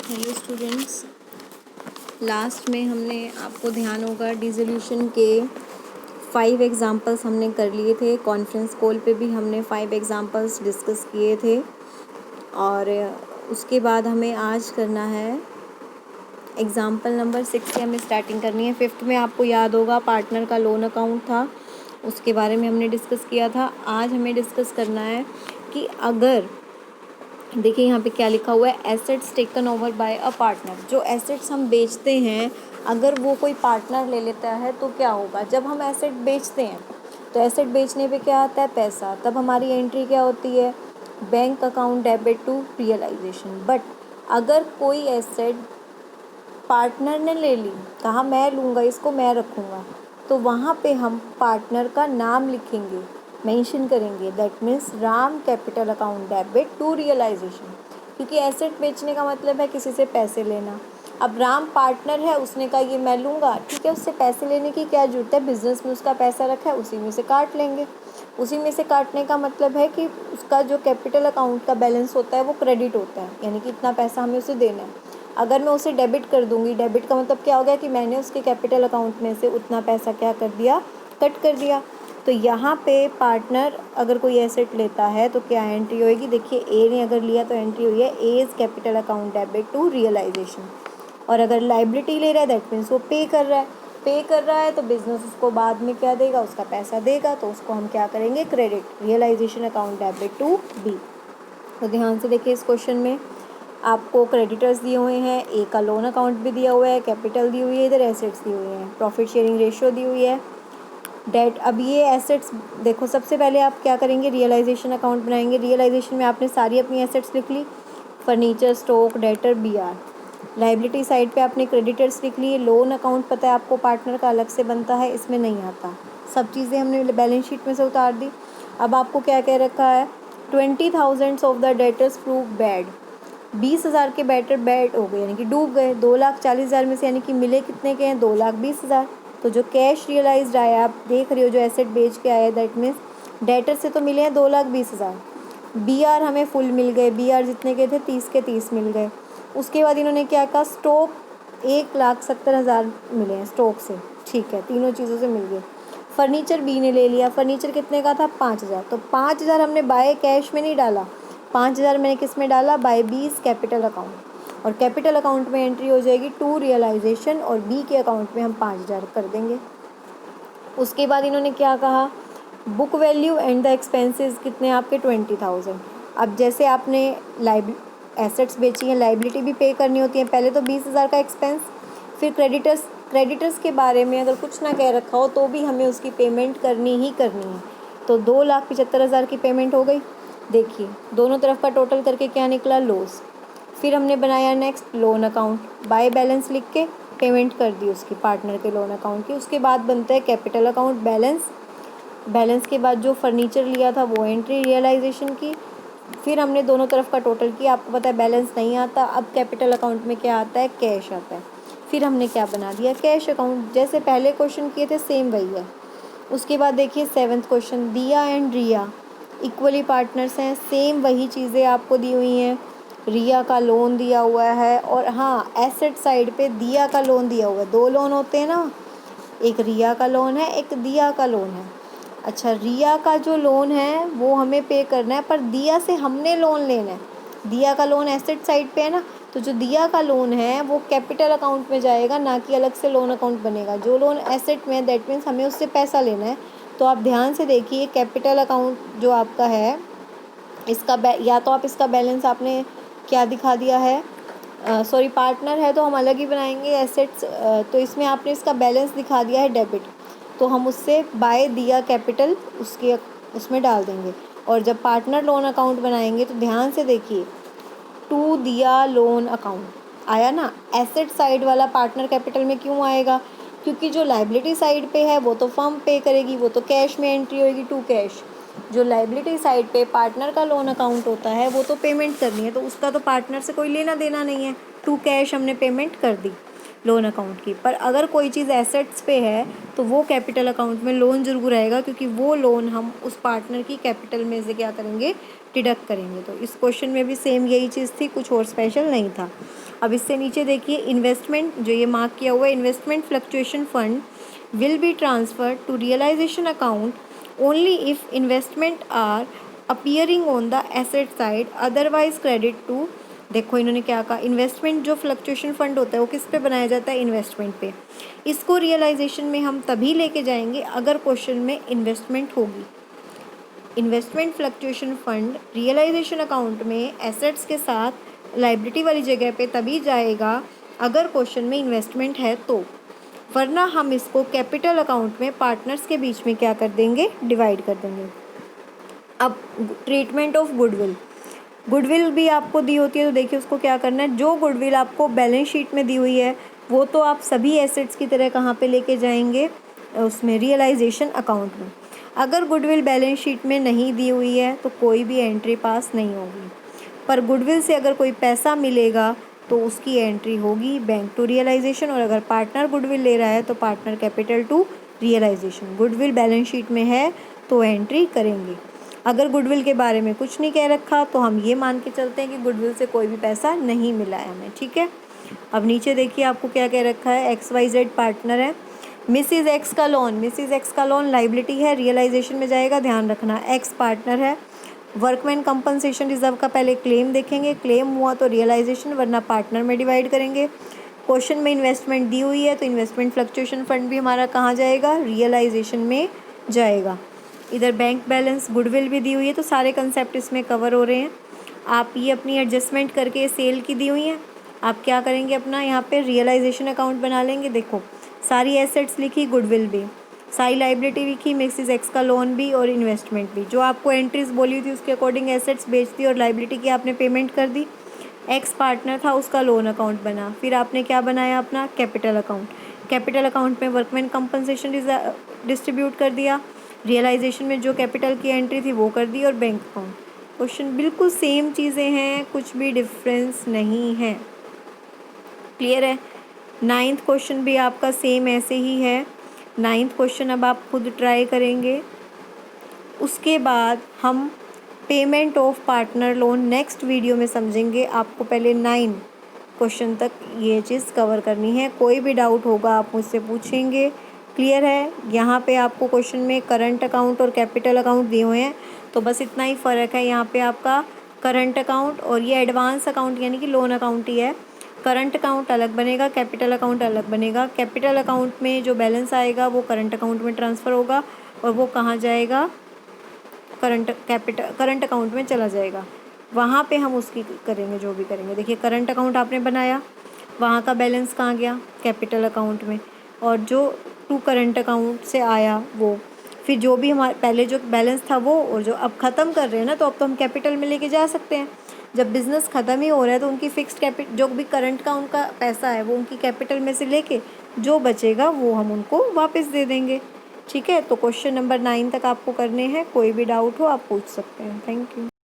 Hello students, last में हमने आपको ध्यान होगा डिसोल्यूशन के 5 एग्ज़ाम्पल्स हमने कर लिए थे। कॉन्फ्रेंस कॉल पे भी हमने 5 एग्ज़ाम्पल्स डिस्कस किए थे और उसके बाद हमें आज करना है एग्ज़ाम्पल नंबर 6 से हमें स्टार्टिंग करनी है। 5th में आपको याद होगा पार्टनर का लोन अकाउंट था, उसके बारे में हमने डिस्कस किया था। आज हमें डिस्कस करना है कि अगर देखिए यहाँ पे क्या लिखा हुआ है, assets taken over by a partner. जो एसेट्स हम बेचते हैं अगर वो कोई पार्टनर ले लेता है तो क्या होगा। जब हम एसेट बेचते हैं तो एसेट बेचने पे क्या आता है, पैसा। तब हमारी एंट्री क्या होती है, bank account debit to realisation. But अगर कोई एसेट पार्टनर ने ले ली, कहा मैं लूँगा इसको, मैं रखूँगा, तो वहाँ पे हम पार्टनर का नाम लिखेंगे, मेंशन करेंगे। That means Ram capital account debit to realisation, क्योंकि एसेट बेचने का मतलब है किसी से पैसे लेना। अब राम पार्टनर है, उसने कहा ये मैं लूँगा, ठीक है, उससे पैसे लेने की क्या जरूरत है, बिजनेस में उसका पैसा रखा है, उसी में से काट लेंगे। उसी में से काटने का मतलब है कि उसका जो कैपिटल अकाउंट का बैलेंस होता है वो क्रेडिट होता है, यानी कि इतना पैसा हमें उसे देना है। अगर मैं उसे डेबिट कर दूंगी, डेबिट का मतलब क्या हो गया कि मैंने उसके कैपिटल अकाउंट में से उतना पैसा क्या कर दिया, कट कर दिया। तो यहाँ पे पार्टनर अगर कोई एसेट लेता है तो क्या एंट्री होएगी, देखिए ए ने अगर लिया तो एंट्री हुई है A is capital account debit to realisation. और अगर लाइबिलिटी ले रहा है दैट मीन्स वो पे कर रहा है। पे कर रहा है तो बिजनेस उसको बाद में क्या देगा, उसका पैसा देगा, तो उसको हम क्या करेंगे, credit. Realisation account debit to B. तो ध्यान से देखिए, इस क्वेश्चन में आपको क्रेडिटर्स दिए हुए हैं, ए का लोन अकाउंट भी दिया हुआ है, कैपिटल दी हुई है, इधर एसेट्स दी हुई हैं, प्रॉफिट शेयरिंग रेशियो दी हुई है, डेट। अब ये एसेट्स देखो, सबसे पहले आप क्या करेंगे, रियलाइजेशन अकाउंट बनाएंगे। रियलाइजेशन में आपने सारी अपनी एसेट्स लिख ली, furniture, stock, debtor, BR. Liability side पे आपने क्रेडिटर्स लिख लिए। लोन अकाउंट पता है आपको पार्टनर का अलग से बनता है, इसमें नहीं आता। सब चीज़ें हमने बैलेंस शीट में से उतार दी। अब आपको क्या कह रखा है, 20,000 of the debtors prove bad. 20,000 के बैटर बैड हो गए, यानी कि डूब गए। 2,40,000 में से यानी कि मिले कितने के हैं, 2,20,000। तो जो कैश रियलाइज्ड आया, आप देख रहे हो जो एसेट बेच के आया, दैट मीन्स डेटर से तो मिले हैं 2,20,000। बी आर हमें फुल मिल गए, बी आर जितने के थे 30 के 30 मिल गए। उसके बाद इन्होंने क्या कहा, स्टॉक 1,70,000 मिले हैं स्टॉक से, ठीक है, तीनों चीज़ों से मिल गए। फर्नीचर बी ने ले लिया, फर्नीचर कितने का था, 5,000। तो 5,000 हमने बाय कैश में नहीं डाला, 5,000 मैंने किस में डाला, बाय बीस कैपिटल अकाउंट। और कैपिटल अकाउंट में एंट्री हो जाएगी टू रियलाइजेशन, और बी के अकाउंट में हम 5,000 कर देंगे। उसके बाद इन्होंने क्या कहा, book value and the expenses कितने आपके, 20,000। अब जैसे आपने एसेट्स बेची हैं, लाइबिलिटी भी पे करनी होती है। पहले तो 20,000 का एक्सपेंस, फिर क्रेडिटर्स के बारे में अगर कुछ ना कह रखा हो तो भी हमें उसकी पेमेंट करनी ही करनी है। तो 2,75,000 की पेमेंट हो गई। देखिए दोनों तरफ का टोटल करके क्या निकला, लॉस। फिर हमने बनाया next loan account, by balance लिख के पेमेंट कर दी उसकी, पार्टनर के लोन अकाउंट की। उसके बाद बनता है कैपिटल अकाउंट बैलेंस। बैलेंस के बाद जो फर्नीचर लिया था वो एंट्री रियलाइजेशन की। फिर हमने दोनों तरफ का टोटल किया, आपको पता है बैलेंस नहीं आता। अब कैपिटल अकाउंट में क्या आता है, कैश आता है। फिर हमने क्या बना दिया, कैश अकाउंट। जैसे पहले क्वेश्चन किए थे सेम वही है। उसके बाद देखिए 7th क्वेश्चन, दिया एंड रिया इक्वली पार्टनर्स हैं, सेम वही चीज़ें आपको दी हुई हैं। रिया का लोन दिया हुआ है, और हाँ एसेट साइड पे दिया का लोन दिया हुआ है। 2 लोन होते हैं ना, एक रिया का लोन है, एक दिया का लोन है। अच्छा, रिया का जो लोन है वो हमें पे करना है, पर दिया से हमने लोन लेना है। दिया का लोन एसेट साइड पे है ना, तो जो दिया का लोन है वो कैपिटल अकाउंट में जाएगा, ना कि अलग से लोन अकाउंट बनेगा। जो लोन एसेट में, दैट मीन्स हमें उससे पैसा लेना है। तो आप ध्यान से देखिए, कैपिटल अकाउंट जो आपका है, इसका या तो आप इसका बैलेंस आपने क्या दिखा दिया है, सॉरी पार्टनर है तो हम अलग ही बनाएंगे एसेट्स, तो इसमें आपने इसका बैलेंस दिखा दिया है डेबिट, तो हम उससे बाय दिया कैपिटल उसके उसमें डाल देंगे। और जब पार्टनर लोन अकाउंट बनाएंगे तो ध्यान से देखिए, टू दिया लोन अकाउंट आया ना, एसेट साइड वाला पार्टनर कैपिटल में क्यों आएगा, क्योंकि जो लाइबिलिटी साइड पे है वो तो फर्म पे करेगी, वो तो कैश में एंट्री होगी टू कैश। जो लाइबिलिटी साइड पे पार्टनर का लोन अकाउंट होता है वो तो पेमेंट करनी है, तो उसका तो पार्टनर से कोई लेना देना नहीं है, टू कैश हमने पेमेंट कर दी। लोन अकाउंट की। पर अगर कोई चीज़ एसेट्स पे है तो वो कैपिटल अकाउंट में लोन ज़रूर आएगा, क्योंकि वो लोन हम उस पार्टनर की कैपिटल में से क्या करेंगे, डिडक्ट करेंगे। तो इस क्वेश्चन में भी सेम यही चीज़ थी, कुछ और स्पेशल नहीं था। अब इससे नीचे देखिए, इन्वेस्टमेंट जो ये मार्क किया हुआ है, investment fluctuation fund will be transferred to realisation account only if investment are appearing on the asset side, otherwise credit to. देखो इन्होंने क्या कहा, इन्वेस्टमेंट जो फ्लक्चुएशन फंड होता है वो किस पे बनाया जाता है, इन्वेस्टमेंट पे। इसको रियलाइजेशन में हम तभी लेके जाएंगे अगर क्वेश्चन में इन्वेस्टमेंट होगी। Investment fluctuation fund realisation account में एसेट्स के साथ लाइबिलिटी वाली जगह पे तभी जाएगा अगर क्वेश्चन में इन्वेस्टमेंट है तो, वरना हम इसको कैपिटल अकाउंट में पार्टनर्स के बीच में क्या कर देंगे, डिवाइड कर देंगे। अब ट्रीटमेंट ऑफ गुडविल, गुडविल भी आपको दी होती है, तो देखिए उसको क्या करना है, जो गुडविल आपको बैलेंस शीट में दी हुई है वो तो आप सभी एसेट्स की तरह कहाँ पे लेके जाएंगे, उसमें रियलाइजेशन अकाउंट में। अगर गुडविल बैलेंस शीट में नहीं दी हुई है तो कोई भी एंट्री पास नहीं होगी, पर गुडविल से अगर कोई पैसा मिलेगा तो उसकी एंट्री होगी बैंक टू रियलाइजेशन, और अगर पार्टनर गुडविल ले रहा है तो partner capital to realisation. Goodwill balance sheet में है तो एंट्री करेंगे। अगर गुडविल के बारे में कुछ नहीं कह रखा तो हम ये मान के चलते हैं कि गुडविल से कोई भी पैसा नहीं मिला है हमें, ठीक है। अब नीचे देखिए आपको क्या कह रखा है, XYZ पार्टनर है, मिसिज एक्स का लोन, मिसिज एक्स का लोन लाइबिलिटी है, रियलाइजेशन में जाएगा, ध्यान रखना। एक्स पार्टनर है, वर्कमैन कंपनसेशन रिजर्व का पहले क्लेम देखेंगे, क्लेम हुआ तो रियलाइजेशन, वरना पार्टनर में डिवाइड करेंगे। क्वेश्चन में इन्वेस्टमेंट दी हुई है तो इन्वेस्टमेंट फ्लक्चुएशन फंड भी हमारा कहाँ जाएगा, रियलाइजेशन में जाएगा। इधर बैंक बैलेंस, गुडविल भी दी हुई है, तो सारे कंसेप्ट इसमें कवर हो रहे हैं। आप ये अपनी एडजस्टमेंट करके सेल की दी हुई हैं, आप क्या करेंगे, अपना यहाँ पे रियलाइजेशन अकाउंट बना लेंगे। देखो सारी एसेट्स लिखी, गुडविल भी, सारी लाइबिलिटी लिखी, मिसिज एक्स का लोन भी और इन्वेस्टमेंट भी। जो आपको एंट्रीज बोली थी उसके अकॉर्डिंग एसेट्स बेच दी और लाइबिलिटी की आपने पेमेंट कर दी। एक्स पार्टनर था, उसका लोन अकाउंट बना, फिर आपने क्या बनाया, अपना कैपिटल अकाउंट। कैपिटल अकाउंट में वर्कमैन कंपनसेशन डिस्ट्रीब्यूट कर दिया, रियलाइजेशन में जो कैपिटल की एंट्री थी वो कर दी, और बैंक अकाउंट। क्वेश्चन बिल्कुल सेम चीज़ें हैं, कुछ भी डिफरेंस नहीं है, क्लियर है। 9th क्वेश्चन भी आपका सेम ऐसे ही है। 9th क्वेश्चन अब आप खुद ट्राई करेंगे। उसके बाद हम payment of partner loan next video में समझेंगे। आपको पहले 9 क्वेश्चन तक ये चीज़ कवर करनी है। कोई भी डाउट होगा आप मुझसे पूछेंगे, क्लियर है। यहाँ पे आपको क्वेश्चन में करंट अकाउंट और कैपिटल अकाउंट दिए हुए हैं, तो बस इतना ही फ़र्क है। यहाँ पे आपका करंट अकाउंट और ये एडवांस अकाउंट यानी कि लोन अकाउंट ही है। करंट अकाउंट अलग बनेगा, कैपिटल अकाउंट अलग बनेगा। कैपिटल अकाउंट में जो बैलेंस आएगा वो करंट अकाउंट में ट्रांसफ़र होगा, और वो कहाँ जाएगा, करंट अकाउंट में चला जाएगा। वहाँ पे हम उसकी करेंगे जो भी करेंगे। देखिए करंट अकाउंट आपने बनाया, वहाँ का बैलेंस कहाँ गया, कैपिटल अकाउंट में, और जो टू करंट अकाउंट से आया वो, फिर जो भी हमारे पहले जो बैलेंस था वो, और जो अब ख़त्म कर रहे हैं ना, तो अब तो हम कैपिटल में लेके जा सकते हैं। जब बिज़नेस ख़त्म ही हो रहा है तो उनकी फिक्स्ड कैपिटल जो भी करंट का उनका पैसा है वो उनकी कैपिटल में से लेके जो बचेगा वो हम उनको वापस दे देंगे, ठीक है। तो क्वेश्चन नंबर 9 तक आपको करने हैं। कोई भी डाउट हो आप पूछ सकते हैं। Thank you.